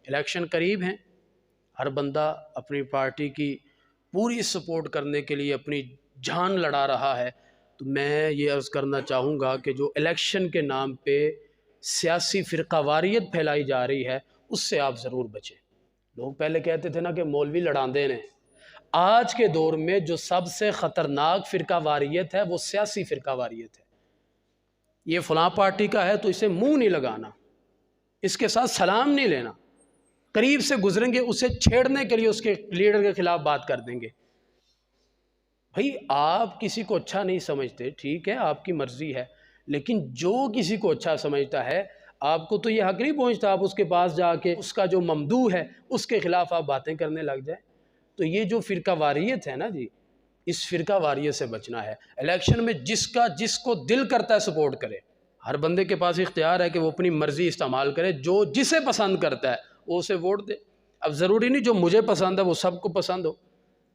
Election قریب ہیں، ہر بندہ اپنی پارٹی کی پوری سپورٹ کرنے کے لیے اپنی جان لڑا رہا ہے۔ تو میں یہ عرض کرنا چاہوں گا کہ جو الیکشن کے نام پہ سیاسی فرقہ واریت پھیلائی جا رہی ہے اس سے آپ ضرور بچیں۔ لوگ پہلے کہتے تھے نا کہ مولوی لڑاندے نے، آج کے دور میں جو سب سے خطرناک فرقہ واریت ہے وہ سیاسی فرقہ واریت ہے۔ یہ فلاں پارٹی کا ہے تو اسے منہ نہیں لگانا، اس کے ساتھ سلام نہیں لینا، قریب سے گزریں گے اسے چھیڑنے کے لیے اس کے لیڈر کے خلاف بات کر دیں گے۔ بھائی آپ کسی کو اچھا نہیں سمجھتے، ٹھیک ہے آپ کی مرضی ہے، لیکن جو کسی کو اچھا سمجھتا ہے آپ کو تو یہ حق نہیں پہنچتا آپ اس کے پاس جا کے اس کا جو ممدوح ہے اس کے خلاف آپ باتیں کرنے لگ جائیں۔ تو یہ جو فرقہ واریت ہے نا جی، اس فرقہ واریت سے بچنا ہے۔ الیکشن میں جس کو دل کرتا ہے سپورٹ کرے، ہر بندے کے پاس اختیار ہے کہ وہ اپنی مرضی استعمال کرے، جو جسے پسند کرتا ہے وہ اسے ووٹ دے۔ اب ضروری نہیں جو مجھے پسند ہے وہ سب کو پسند ہو،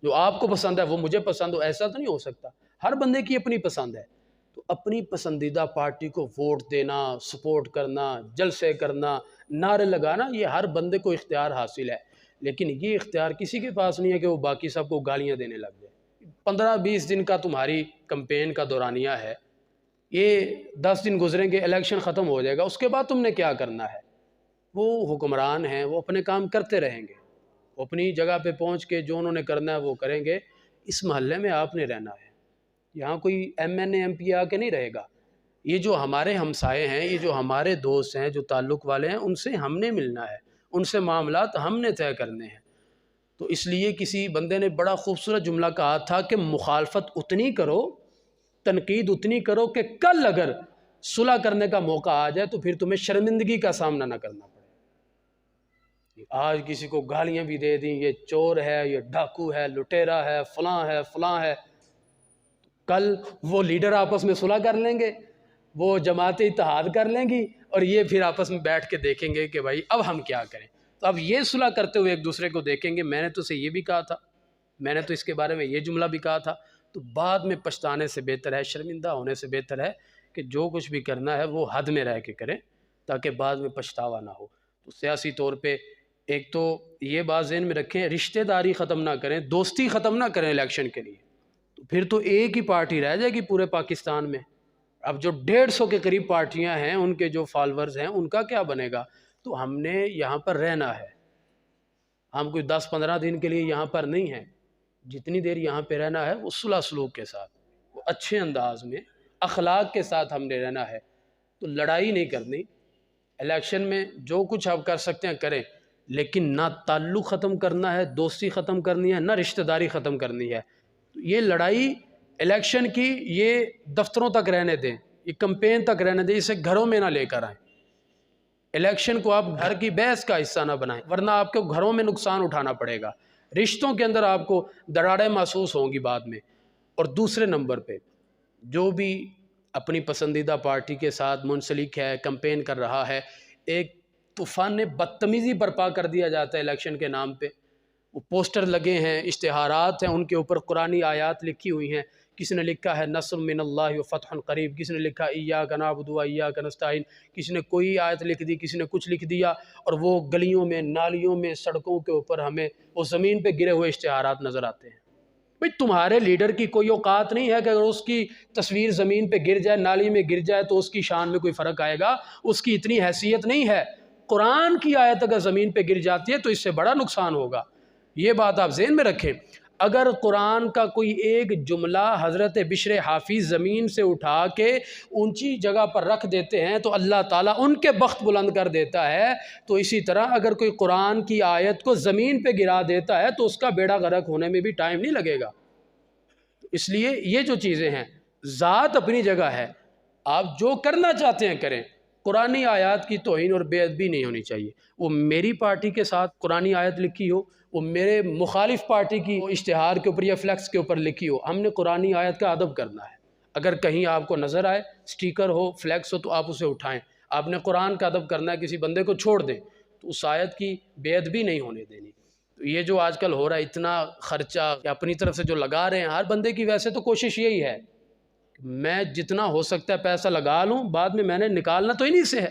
جو آپ کو پسند ہے وہ مجھے پسند ہو، ایسا تو نہیں ہو سکتا۔ ہر بندے کی اپنی پسند ہے، تو اپنی پسندیدہ پارٹی کو ووٹ دینا، سپورٹ کرنا، جلسے کرنا، نعرے لگانا، یہ ہر بندے کو اختیار حاصل ہے، لیکن یہ اختیار کسی کے پاس نہیں ہے کہ وہ باقی سب کو گالیاں دینے لگ جائے۔ 15-20 دن کا تمہاری کمپین کا دورانیہ ہے، یہ 10 دن گزریں گے الیکشن ختم ہو جائے گا، اس کے بعد تم نے کیا کرنا ہے؟ وہ حکمران ہیں، وہ اپنے کام کرتے رہیں گے، وہ اپنی جگہ پہ پہنچ کے جو انہوں نے کرنا ہے وہ کریں گے۔ اس محلے میں آپ نے رہنا ہے، یہاں کوئی ایم پی آ کے نہیں رہے گا۔ یہ جو ہمارے ہمسائے ہیں، یہ جو ہمارے دوست ہیں، جو تعلق والے ہیں، ان سے ہم نے ملنا ہے، ان سے معاملات ہم نے طے کرنے ہیں۔ تو اس لیے کسی بندے نے بڑا خوبصورت جملہ کہا تھا کہ مخالفت اتنی کرو، تنقید اتنی کرو کہ کل اگر صلح کرنے کا موقع آ جائے تو پھر تمہیں شرمندگی کا سامنا نہ کرنا پڑے۔ آج کسی کو گالیاں بھی دے دیں، یہ چور ہے، یہ ڈاکو ہے، لٹیرا ہے، فلاں ہے، کل وہ لیڈر آپس میں صلح کر لیں گے، وہ جماعت اتحاد کر لیں گی، اور یہ پھر آپس میں بیٹھ کے دیکھیں گے کہ بھائی اب ہم کیا کریں۔ تو اب یہ صلح کرتے ہوئے ایک دوسرے کو دیکھیں گے، میں نے تو اسے یہ بھی کہا تھا، میں نے تو اس کے بارے میں یہ جملہ بھی کہا تھا۔ تو بعد میں پچھتانے سے بہتر ہے، شرمندہ ہونے سے بہتر ہے کہ جو کچھ بھی کرنا ہے وہ حد میں رہ کے کریں تاکہ بعد میں پچھتاوا نہ ہو۔ تو سیاسی طور پہ ایک تو یہ بات ذہن میں رکھیں، رشتہ داری ختم نہ کریں، دوستی ختم نہ کریں الیکشن کے لیے، تو پھر تو ایک ہی پارٹی رہ جائے گی پورے پاکستان میں۔ اب جو 150 کے قریب پارٹیاں ہیں، ان کے جو فالورز ہیں، ان کا کیا بنے گا؟ تو ہم نے یہاں پر رہنا ہے، ہم کوئی 10-15 دن کے لیے یہاں پر نہیں ہیں، جتنی دیر یہاں پہ رہنا ہے وہ صلح سلوک کے ساتھ، وہ اچھے انداز میں اخلاق کے ساتھ ہم نے رہنا ہے۔ تو لڑائی نہیں کرنی، الیکشن میں جو کچھ آپ کر سکتے ہیں کریں، لیکن نہ تعلق ختم کرنا ہے، دوستی ختم کرنی ہے، نہ رشتہ داری ختم کرنی ہے۔ تو یہ لڑائی الیکشن کی یہ دفتروں تک رہنے دیں، یہ کمپین تک رہنے دیں، اسے گھروں میں نہ لے کر آئیں۔ الیکشن کو آپ گھر کی بحث کا حصہ نہ بنائیں، ورنہ آپ کو گھروں میں نقصان اٹھانا پڑے گا، رشتوں کے اندر آپ کو دراڑیں محسوس ہوں گی بعد میں۔ اور دوسرے نمبر پہ جو بھی اپنی پسندیدہ پارٹی کے ساتھ منسلک ہے، کمپین کر رہا ہے، ایک طوفان بدتمیزی برپا کر دیا جاتا ہے الیکشن کے نام پہ۔ وہ پوسٹر لگے ہیں، اشتہارات ہیں، ان کے اوپر قرآنی آیات لکھی ہوئی ہیں، کسی نے لکھا ہے نصر من اللہ و فتح قریب، کسی نے لکھا ایاک نعبد و ایاک نستعین، کسی نے کوئی آیت لکھ دی، کسی نے کچھ لکھ دیا، اور وہ گلیوں میں، نالیوں میں، سڑکوں کے اوپر ہمیں وہ زمین پہ گرے ہوئے اشتہارات نظر آتے ہیں۔ بھئی تمہارے لیڈر کی کوئی اوقات نہیں ہے کہ اگر اس کی تصویر زمین پہ گر جائے، نالی میں گر جائے تو اس کی شان میں کوئی فرق آئے گا، اس کی اتنی حیثیت نہیں ہے۔ قرآن کی آیت اگر زمین پہ گر جاتی ہے تو اس سے بڑا نقصان ہوگا، یہ بات آپ ذہن میں رکھیں۔ اگر قرآن کا کوئی ایک جملہ حضرت بشر حافظ زمین سے اٹھا کے اونچی جگہ پر رکھ دیتے ہیں تو اللہ تعالیٰ ان کے بخت بلند کر دیتا ہے، تو اسی طرح اگر کوئی قرآن کی آیت کو زمین پہ گرا دیتا ہے تو اس کا بیڑا غرق ہونے میں بھی ٹائم نہیں لگے گا۔ اس لیے یہ جو چیزیں ہیں، ذات اپنی جگہ ہے، آپ جو کرنا چاہتے ہیں کریں، قرآنی آیات کی توہین اور بے ادبی نہیں ہونی چاہیے۔ وہ میری پارٹی کے ساتھ قرآنی آیت لکھی ہو، وہ میرے مخالف پارٹی کی اشتہار کے اوپر یا فلیکس کے اوپر لکھی ہو، ہم نے قرآنی آیت کا ادب کرنا ہے۔ اگر کہیں آپ کو نظر آئے سٹیکر ہو، فلیکس ہو، تو آپ اسے اٹھائیں۔ آپ نے قرآن کا ادب کرنا ہے، کسی بندے کو چھوڑ دیں تو اس آیت کی بے ادبی نہیں ہونے دینی۔ تو یہ جو آج کل ہو رہا ہے اتنا خرچہ اپنی طرف سے جو لگا رہے ہیں ہر بندے کی، ویسے تو کوشش یہی ہے میں جتنا ہو سکتا ہے پیسہ لگا لوں، بعد میں نے نکالنا تو انہی سے ہے،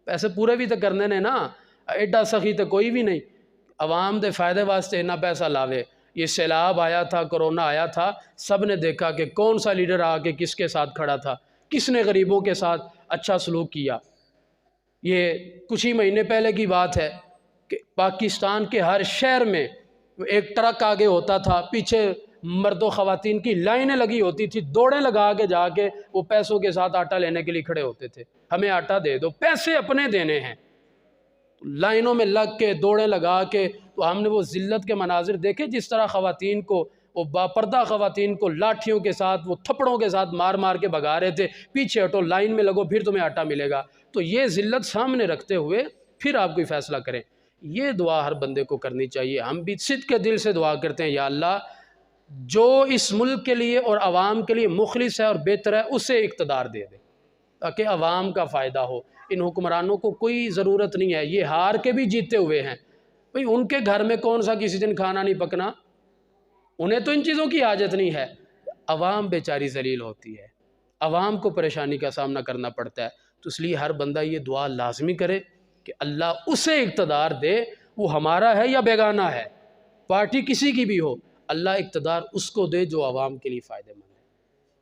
پیسے پورے بھی تو کرنے نے نا۔ ایڈا سخی تو کوئی بھی نہیں، عوام دے فائدے واسطے اتنا پیسہ لاوے۔ یہ سیلاب آیا تھا، کرونا آیا تھا، سب نے دیکھا کہ کون سا لیڈر آ کے کس کے ساتھ کھڑا تھا، کس نے غریبوں کے ساتھ اچھا سلوک کیا۔ یہ کچھ ہی مہینے پہلے کی بات ہے کہ پاکستان کے ہر شہر میں ایک ٹرک آگے ہوتا تھا، پیچھے مرد و خواتین کی لائنیں لگی ہوتی تھی، دوڑیں لگا کے جا کے وہ پیسوں کے ساتھ آٹا لینے کے لیے کھڑے ہوتے تھے، ہمیں آٹا دے دو، پیسے اپنے دینے ہیں۔ لائنوں میں لگ کے دوڑیں لگا کے تو ہم نے وہ ذلت کے مناظر دیکھے، جس طرح خواتین کو، وہ باپردہ خواتین کو لاٹھیوں کے ساتھ، وہ تھپڑوں کے ساتھ مار مار کے بھگا رہے تھے، پیچھے ہٹو، لائن میں لگو، پھر تمہیں آٹا ملے گا۔ تو یہ ذلت سامنے رکھتے ہوئے پھر آپ کوئی فیصلہ کریں۔ یہ دعا ہر بندے کو کرنی چاہیے۔ ہم بھی صدق کے دل سے دعا کرتے ہیں، یا اللہ جو اس ملک کے لیے اور عوام کے لیے مخلص ہے اور بہتر ہے، اسے اقتدار دے دے تاکہ عوام کا فائدہ ہو۔ ان حکمرانوں کو کوئی ضرورت نہیں ہے، یہ ہار کے بھی جیتے ہوئے ہیں، بھئی ان کے گھر میں کون سا کسی دن کھانا نہیں پکنا، انہیں تو ان چیزوں کی حاجت نہیں ہے۔ عوام بیچاری ذلیل ہوتی ہے، عوام کو پریشانی کا سامنا کرنا پڑتا ہے۔ تو اس لیے ہر بندہ یہ دعا لازمی کرے کہ اللہ اسے اقتدار دے، وہ ہمارا ہے یا بیگانہ ہے، پارٹی کسی کی بھی ہو، اللہ اقتدار اس کو دے جو عوام کے لیے فائدہ مند ہے،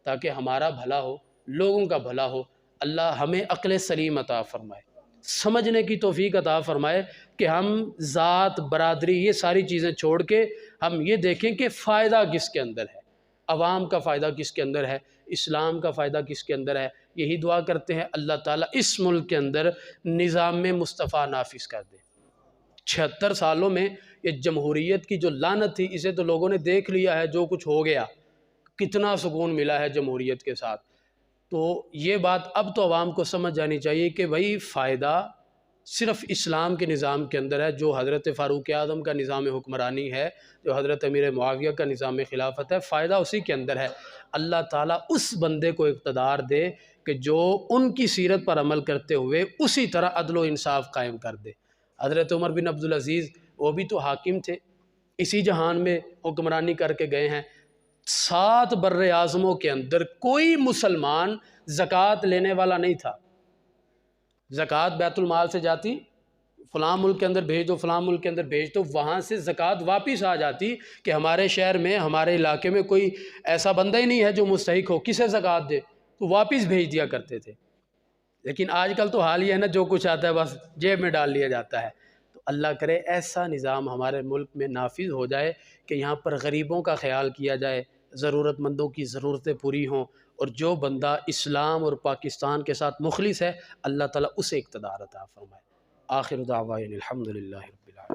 تاکہ ہمارا بھلا ہو، لوگوں کا بھلا ہو۔ اللہ ہمیں عقل سلیم عطا فرمائے، سمجھنے کی توفیق عطا فرمائے کہ ہم ذات، برادری، یہ ساری چیزیں چھوڑ کے ہم یہ دیکھیں کہ فائدہ کس کے اندر ہے، عوام کا فائدہ کس کے اندر ہے، اسلام کا فائدہ کس کے اندر ہے۔ یہی دعا کرتے ہیں اللہ تعالیٰ اس ملک کے اندر نظام مصطفیٰ نافذ کر دے۔ 76 سالوں میں یہ جمہوریت کی جو لعنت تھی، اسے تو لوگوں نے دیکھ لیا ہے، جو کچھ ہو گیا، کتنا سکون ملا ہے جمہوریت کے ساتھ۔ تو یہ بات اب تو عوام کو سمجھ جانی چاہیے کہ بھائی فائدہ صرف اسلام کے نظام کے اندر ہے، جو حضرت فاروق اعظم کا نظام حکمرانی ہے، جو حضرت امیر معاویہ کا نظام خلافت ہے، فائدہ اسی کے اندر ہے۔ اللہ تعالیٰ اس بندے کو اقتدار دے کہ جو ان کی سیرت پر عمل کرتے ہوئے اسی طرح عدل و انصاف قائم کر دے۔ حضرت عمر بن عبدالعزیز وہ بھی تو حاکم تھے، اسی جہان میں حکمرانی کر کے گئے ہیں۔ 7 بر اعظموں کے اندر کوئی مسلمان زکوٰۃ لینے والا نہیں تھا۔ زکوٰۃ بیت المال سے جاتی، فلاں ملک کے اندر بھیج دو، فلاں ملک کے اندر بھیج دو، وہاں سے زکوٰۃ واپس آ جاتی کہ ہمارے شہر میں، ہمارے علاقے میں کوئی ایسا بندہ ہی نہیں ہے جو مستحق ہو، کسے زکوٰۃ دے، تو واپس بھیج دیا کرتے تھے۔ لیکن آج کل تو حال یہ ہے نا، جو کچھ آتا ہے بس جیب میں ڈال لیا جاتا ہے۔ تو اللہ کرے ایسا نظام ہمارے ملک میں نافذ ہو جائے کہ یہاں پر غریبوں کا خیال کیا جائے، ضرورت مندوں کی ضرورتیں پوری ہوں، اور جو بندہ اسلام اور پاکستان کے ساتھ مخلص ہے، اللہ تعالیٰ اسے اقتدار عطا فرمائے۔ آخر دعوانا الحمدللہ۔